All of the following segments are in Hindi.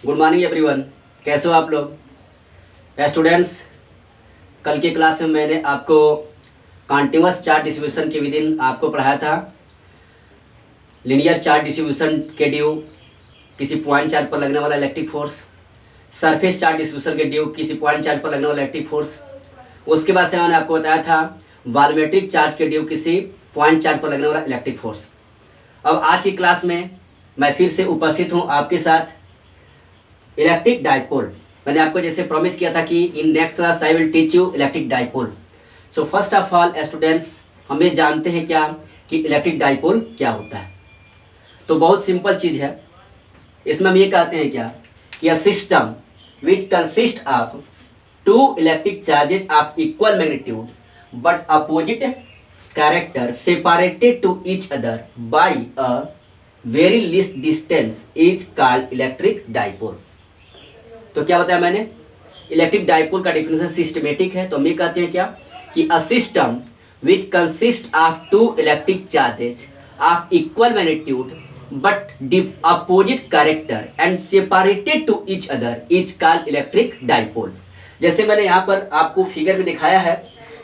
Good morning everyone. कैसे हो आप लोग स्टूडेंट्स? कल के क्लास में मैंने आपको कॉन्टिन्यूअस चार्ज डिस्ट्रीब्यूशन के विदिन आपको पढ़ाया था। लीनियर चार्ज डिस्ट्रीब्यूशन के ड्यू किसी पॉइंट चार्ज पर लगने वाला electric force, surface charge distribution के ड्यू किसी पॉइंट चार्ज पर लगने वाला इलेक्ट्रिक फोर्स। उसके बाद से मैंने आपको बताया था वॉल्यूमेट्रिक चार्ज के ड्यू किसी पॉइंट चार्ज पर लगने वाला इलेक्ट्रिक फोर्स। अब आज की क्लास में मैं फिर से उपस्थित हूँ आपके साथ इलेक्ट्रिक डाइपोल। मैंने आपको जैसे प्रॉमिस किया था कि in next class I will teach you electric dipole. So first of all students, हम ये जानते हैं क्या कि इलेक्ट्रिक डाइपोल क्या होता है। तो बहुत सिंपल चीज़ है। इसमें हम ये कहते हैं क्या कि a system which consist of two electric charges of equal magnitude but opposite character separated to each other by a very least distance is called electric dipole. तो क्या बताया मैंने? इलेक्ट्रिक डाइपोल का डेफिनेशन सिस्टमेटिक है। तो हम ये कहते हैं क्या कि a system which consist of two electric charges of equal magnitude but opposite character and separated to each other is called electric dipole. जैसे मैंने यहाँ पर आपको फिगर में दिखाया है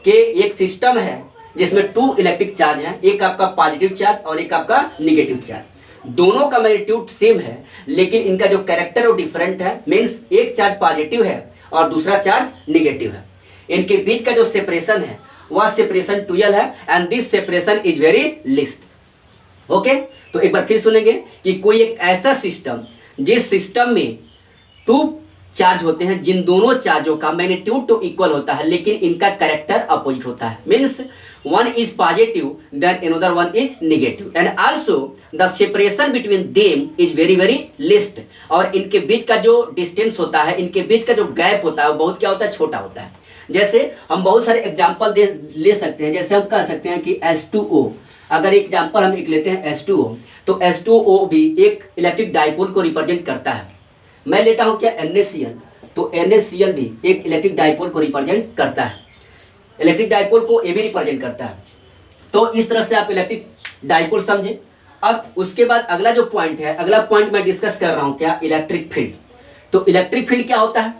कि एक सिस्टम है जिसमें टू इलेक्ट्रिक चार्ज हैं, एक आपका पॉजिटिव चार्ज और एक आपका निगेटिव चार्ज। दोनों का मैग्नीट्यूड सेम है लेकिन इनका जो कैरेक्टर वो डिफरेंट है। मीन्स एक चार्ज पॉजिटिव है और दूसरा चार्ज निगेटिव है। इनके बीच का जो सेपरेशन है वह सेपरेशन 12 है and this separation is very list. Okay, तो एक बार फिर सुनेंगे कि कोई एक ऐसा सिस्टम जिस सिस्टम में टू चार्ज होते हैं, जिन दोनों चार्जों का मैग्नीट्यूड तो इक्वल होता है लेकिन इनका कैरेक्टर अपोजिट होता है। Means one is positive then another one is negative and also the separation between them is very very least। और इनके बीच का जो डिस्टेंस होता है, इनके बीच का जो गैप होता है वो बहुत क्या होता है, छोटा होता है। जैसे हम बहुत सारे एग्जांपल ले सकते हैं। जैसे हम कह सकते हैं कि H2O, अगर एग्जांपल हम एक लेते हैं H2O, तो H2O भी एक इलेक्ट्रिक डाइपोल को रिप्रेजेंट करता है। मैं लेता हूँ क्या NaCl, तो NaCl भी एक इलेक्ट्रिक डाइपोल को रिप्रेजेंट करता है। इलेक्ट्रिक डाइपोल को ए भी रिप्रेजेंट करता है। तो इस तरह से आप इलेक्ट्रिक डाइपोल समझे। अब उसके बाद अगला जो पॉइंट है, अगला पॉइंट मैं डिस्कस कर रहा हूं क्या, इलेक्ट्रिक फील्ड। तो इलेक्ट्रिक फील्ड क्या होता है,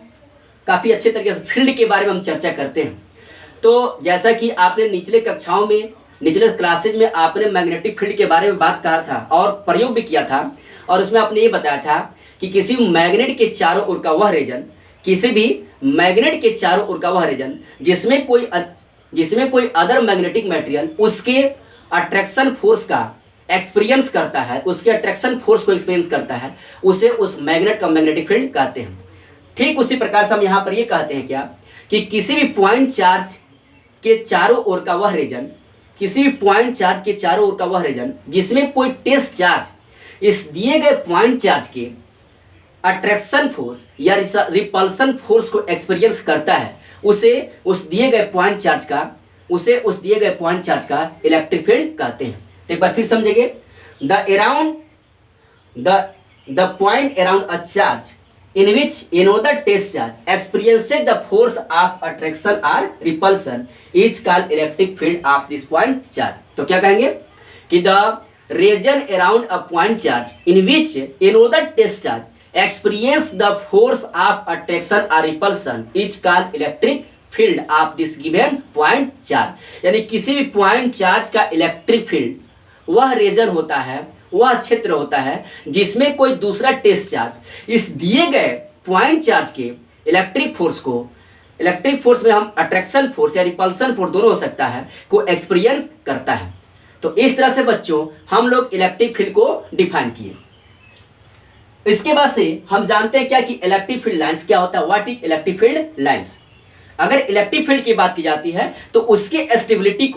काफी अच्छे तरीके से फील्ड के बारे में हम चर्चा करते हैं। तो जैसा कि आपने निचले कक्षाओं में, निचले क्लासेज में आपने मैग्नेटिक फील्ड के बारे में बात कहा था और प्रयोग भी किया था, और उसमें आपने ये बताया था कि किसी मैग्नेट के चारों ओर का वह रीजन, किसी भी मैग्नेट के चारों ओर का वह रीजन जिसमें कोई अदर मैग्नेटिक मटेरियल उसके अट्रैक्शन फोर्स का एक्सपीरियंस करता है, उसके अट्रैक्शन फोर्स को एक्सपीरियंस करता है, उसे उस मैग्नेट का मैग्नेटिक फील्ड कहते हैं। ठीक उसी प्रकार से हम यहाँ पर ये कहते हैं क्या कि किसी भी पॉइंट चार्ज के चारों ओर का वह रीजन, किसी भी पॉइंट चार्ज के चारों ओर का वह रीजन जिसमें कोई टेस्ट चार्ज इस दिए गए पॉइंट चार्ज के अट्रैक्शन फोर्स या रिपल्सन फोर्स को एक्सपीरियंस करता है, उसे उस दिए गए पॉइंट चार्ज का इलेक्ट्रिक फील्ड कहते हैं। तो एक बार फिर समझेंगे, the point around a charge in which another test charge experiences the force of attraction और repulsion is called electric field of this point charge. तो क्या कहेंगे कि the region around a point charge in which another test charge experience the force of attraction or repulsion is called electric field of this given point charge। यानी किसी भी पॉइंट चार्ज का इलेक्ट्रिक फील्ड वह रीजन होता है, वह क्षेत्र होता है जिसमें कोई दूसरा टेस्ट चार्ज इस दिए गए पॉइंट चार्ज के इलेक्ट्रिक फोर्स में हम अट्रैक्शन फोर्स या रिपल्सन फोर्स दोनों हो सकता है को एक्सपीरियंस करता है। तो इस तरह से बच्चों हम लोग इलेक्ट्रिक फील्ड को डिफाइन किए। इसके बाद से हम जानते हैं क्या कि इलेक्ट्रिक फील्ड लाइंस क्या होता है। What is electric field lines? अगर इलेक्ट्रिक फील्ड की बात की जाती है तो उसके स्टेबिलिटी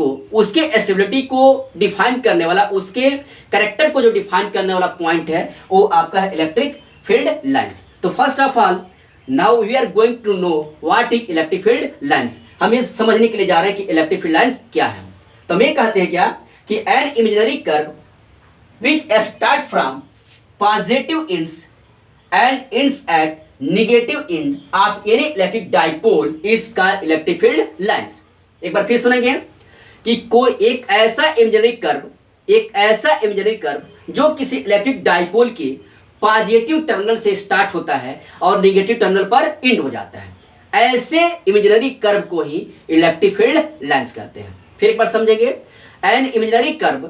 को डिफाइन करने वाला, उसके कैरेक्टर को जो डिफाइन करने वाला पॉइंट है वो आपका है इलेक्ट्रिक फील्ड लाइंस। तो first of all now we are going to know what is electric field lines. हम ये समझने के लिए जा रहे हैं कि इलेक्ट्रिक फील्ड लाइंस क्या है। तो हम ये कहते हैं क्या कि an imaginary curve which start from positive ends and ends at negative end of any electric dipole is called electric field lines। एक बार फिर सुनेंगे कि कोई एक ऐसा इमेजिनरी कर्व जो किसी इलेक्ट्रिक डाइपोल के पॉजिटिव टर्मिनल से स्टार्ट होता है और निगेटिव टर्मिनल पर एंड हो जाता है। ऐसे इमेजिनरी कर्व को ही इलेक्ट्रिक फील्ड लाइंस कहते हैं। फिर एक बार समझेंगे, an imaginary curve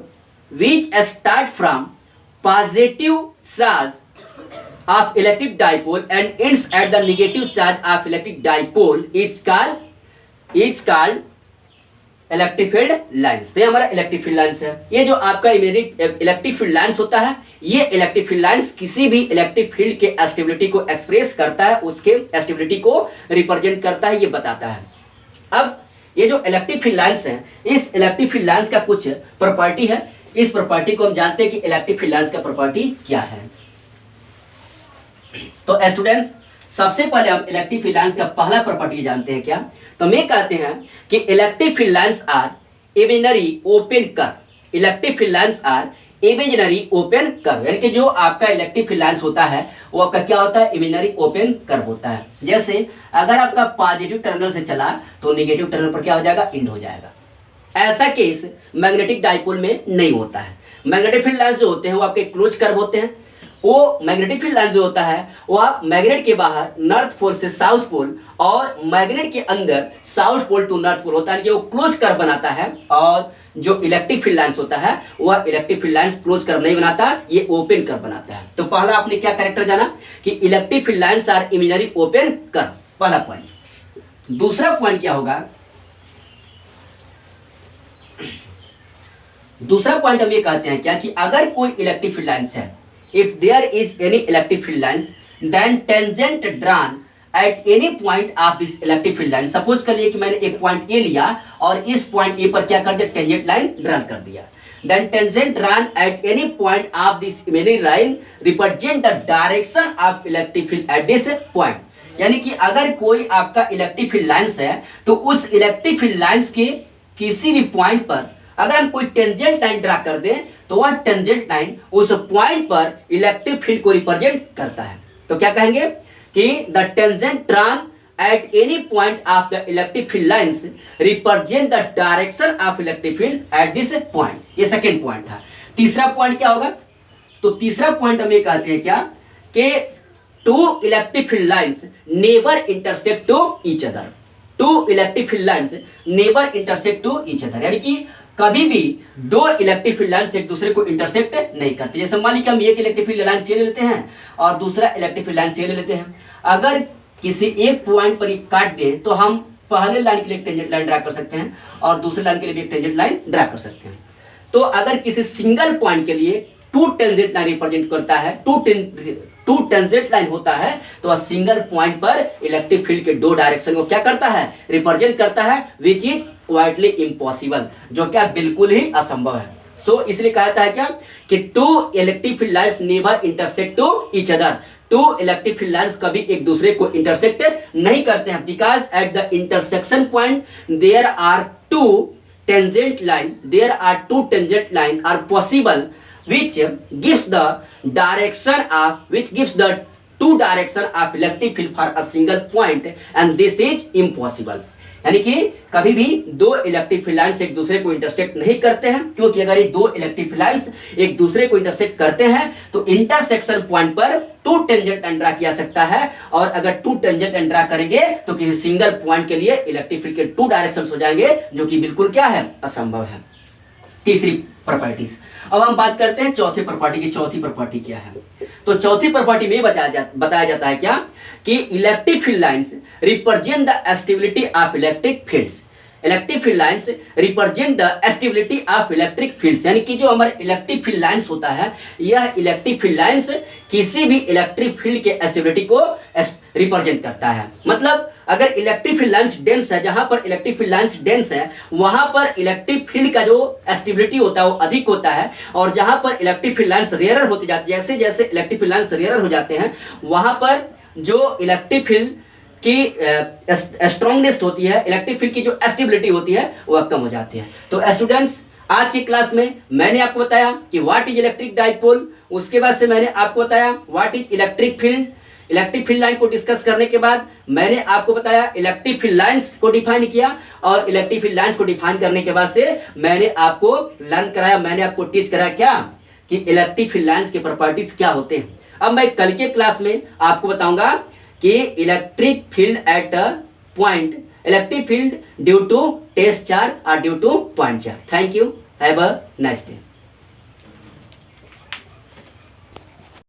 which start from positive charge of electric dipole and ends at the negative charge of electric dipole is called electric field lines. तो ये हमारा इलेक्ट्रिक फील्ड लाइंस है। ये जो आपका इलेक्ट्रिक फील्ड लाइंस होता है, ये इलेक्ट्रिक फील्ड लाइंस किसी भी इलेक्ट्रिक फील्ड के स्टेबिलिटी को एक्सप्रेस करता है, उसके स्टेबिलिटी को रिप्रेजेंट करता है, ये बताता है। अब ये जो इलेक्ट्रिक फील्ड लाइंस है, इस इलेक्ट्रिक फील्ड लाइंस का कुछ प्रॉपर्टी है। इस प्रॉपर्टी को हम जानते हैं कि इलेक्ट्रिक फील्ड लाइंस का प्रॉपर्टी क्या है। तो स्टूडेंट्स, सबसे पहले हम इलेक्ट्रिक फील्ड लाइंस का पहला प्रॉपर्टी जानते हैं क्या। तो हम ये कहते हैं कि electric field lines are imaginary open curve. Electric field lines are imaginary open curve, यानी कि जो आपका इलेक्ट्रिक फील्ड लाइंस होता है वो आपका क्या होता है, इमेजिनरी ओपन कर्व होता है। जैसे अगर आपका पॉजिटिव टर्मिनल से चला तो नेगेटिव टर्मिनल पर क्या हो जाएगा, एंड हो जाएगा। ऐसा केस मैग्नेटिक डाइपोल में नहीं होता है। मैग्नेटिक फील्ड लाइंस जो होते हैं वो आपके क्लोज कर्व होते हैं। वो मैग्नेटिक फील्ड लाइन जो होता है वो आप मैग्नेट के बाहर नॉर्थ पोल से साउथ पोल और मैग्नेट के अंदर south pole to north pole होता है, वो क्लोज कर्व बनाता है। और जो इलेक्ट्रिक फील्ड लाइंस होता है वह electric field lines close curve नहीं बनाता, ये ओपन कर्व बनाता है। तो पहला आपने क्या कैरेक्टर जाना कि electric field lines are imaginary open curve, पहला पॉइंट। दूसरा पॉइंट क्या होगा, दूसरा पॉइंट हम ये कहते हैं क्या कि अगर कोई इलेक्ट्रिक फील्ड लाइंस है, if there is any electric field lines then tangent drawn at any point of this electric field line। Suppose कर लिए कि मैंने एक पॉइंट ए लिया और इस पॉइंट ए पर क्या कर दिया, टेंजेंट लाइन ड्रॉ कर दिया। then tangent drawn at any point of this imaginary line represent the direction of electric field at this point। यानी कि अगर कोई आपका इलेक्ट्रिक फील्ड लाइंस है तो उस इलेक्ट्रिक फील्ड लाइंस के किसी भी पॉइंट पर अगर हम कोई टेंजेंट लाइन ड्रा कर दें तो वह टेंजेंट लाइन उस पॉइंट पर इलेक्ट्रिक फील्ड को रिप्रेजेंट करता है। तो क्या कहेंगे कि the tangent drawn at any point of the electric field lines represent the direction of electric field at this point. ये सेकेंड पॉइंट था। तीसरा पॉइंट क्या होगा, तो तीसरा पॉइंट हम ये कहते हैं क्या कि two electric field lines never intersect to each other. Two electric field lines never intersect to each other, यानी कि कभी भी दो इलेक्ट्रिक फील्ड लाइंस एक दूसरे को इंटरसेक्ट नहीं करते। जैसे मान लीजिए हम एक इलेक्ट्रिक फील्ड लाइन से ले लेते हैं और दूसरा इलेक्ट्रिक फील्ड लाइन से ले लेते हैं। अगर किसी एक पॉइंट पर काट दे तो हम पहले लाइन के लिए एक टेंजेंट लाइन ड्रा कर सकते हैं और दूसरे लाइन के लिए भी एक टेंजेंट लाइन ड्रा कर सकते हैं। तो अगर किसी सिंगल पॉइंट के लिए टू टेंजेंट लाइन रिप्रेजेंट करता है, टू टेंजेंट लाइन होता है, तो वह सिंगल पॉइंट पर इलेक्ट्रिक फील्ड के दो डायरेक्शन को क्या करता है, रिप्रेजेंट करता है, विच इज वाइडली इम्पॉसिबल, जो क्या बिल्कुल ही असंभव है। सो इसलिए कहता है क्या कि two electric field lines never intersect to each other. Two electric field lines कभी एक दूसरे को इंटरसेक्ट नहीं करते हैं, because at the intersection point there are two tangent line are possible which gives the two direction of electric field for a single point and this is impossible। यानी कि कभी भी दो इलेक्ट्रिक फील्ड लाइंस एक दूसरे को इंटरसेक्ट नहीं करते हैं, क्योंकि अगर ये दो इलेक्ट्रिक फील्ड लाइंस एक दूसरे को इंटरसेक्ट करते हैं तो इंटरसेक्शन पॉइंट पर टू टेंजेंट लाइन ड्रा किया सकता है, और अगर टू टेंजेंट लाइन ड्रा करेंगे तो किसी सिंगल पॉइंट के लिए इलेक्ट्रिक फील्ड के टू डायरेक्शन हो जाएंगे, जो कि बिल्कुल क्या है, असंभव है। तीसरी प्रॉपर्टीज। अब हम बात करते हैं चौथी प्रॉपर्टी की। चौथी प्रॉपर्टी क्या है, तो चौथी प्रॉपर्टी में बताया जाता है क्या कि electric field lines represent the stability of electric fields. Electric field lines represent the stability of electric fields, यानी कि जो हमारे इलेक्ट्रिक फील्ड लाइंस होता है, यह इलेक्ट्रिक फील्ड लाइंस किसी भी इलेक्ट्रिक फील्ड के स्टेबिलिटी को रिप्रेजेंट करता है। मतलब अगर इलेक्ट्रिक फील्ड लाइंस डेंस है, जहां पर इलेक्ट्रिक फील्ड लाइंस डेंस है वहां पर इलेक्ट्रिक फील्ड का जो स्टेबिलिटी होता है वो अधिक होता है, और जहां पर इलेक्ट्रिक फील्ड लाइंस रेयरर होती जाती है, जैसे जैसे इलेक्ट्रिक फील्ड लाइंस रेयरर हो जाते हैं वहां पर जो इलेक्ट्रिक फील्ड की स्ट्रॉन्गनेस होती है, इलेक्ट्रिक फील्ड की जो स्टेबिलिटी होती है वह कम हो जाती है। तो स्टूडेंट्स, आज की क्लास में मैंने आपको बताया कि व्हाट इज इलेक्ट्रिक डाइपोल, उसके बाद से मैंने आपको बताया what is electric field. Electric field line को डिस्कस करने के बाद मैंने आपको बताया इलेक्ट्रिक फील्ड लाइंस को डिफाइन किया, और इलेक्ट्रिक फील्ड लाइंस को डिफाइन करने के बाद से मैंने आपको लर्न कराया, मैंने आपको टीच कराया क्या कि इलेक्ट्रिक फील्ड लाइंस के प्रॉपर्टीज क्या होते हैं। अब मैं कल के क्लास में आपको बताऊंगा कि electric field at a point, electric field due to test charge और due to point charge. Thank you, have a nice day.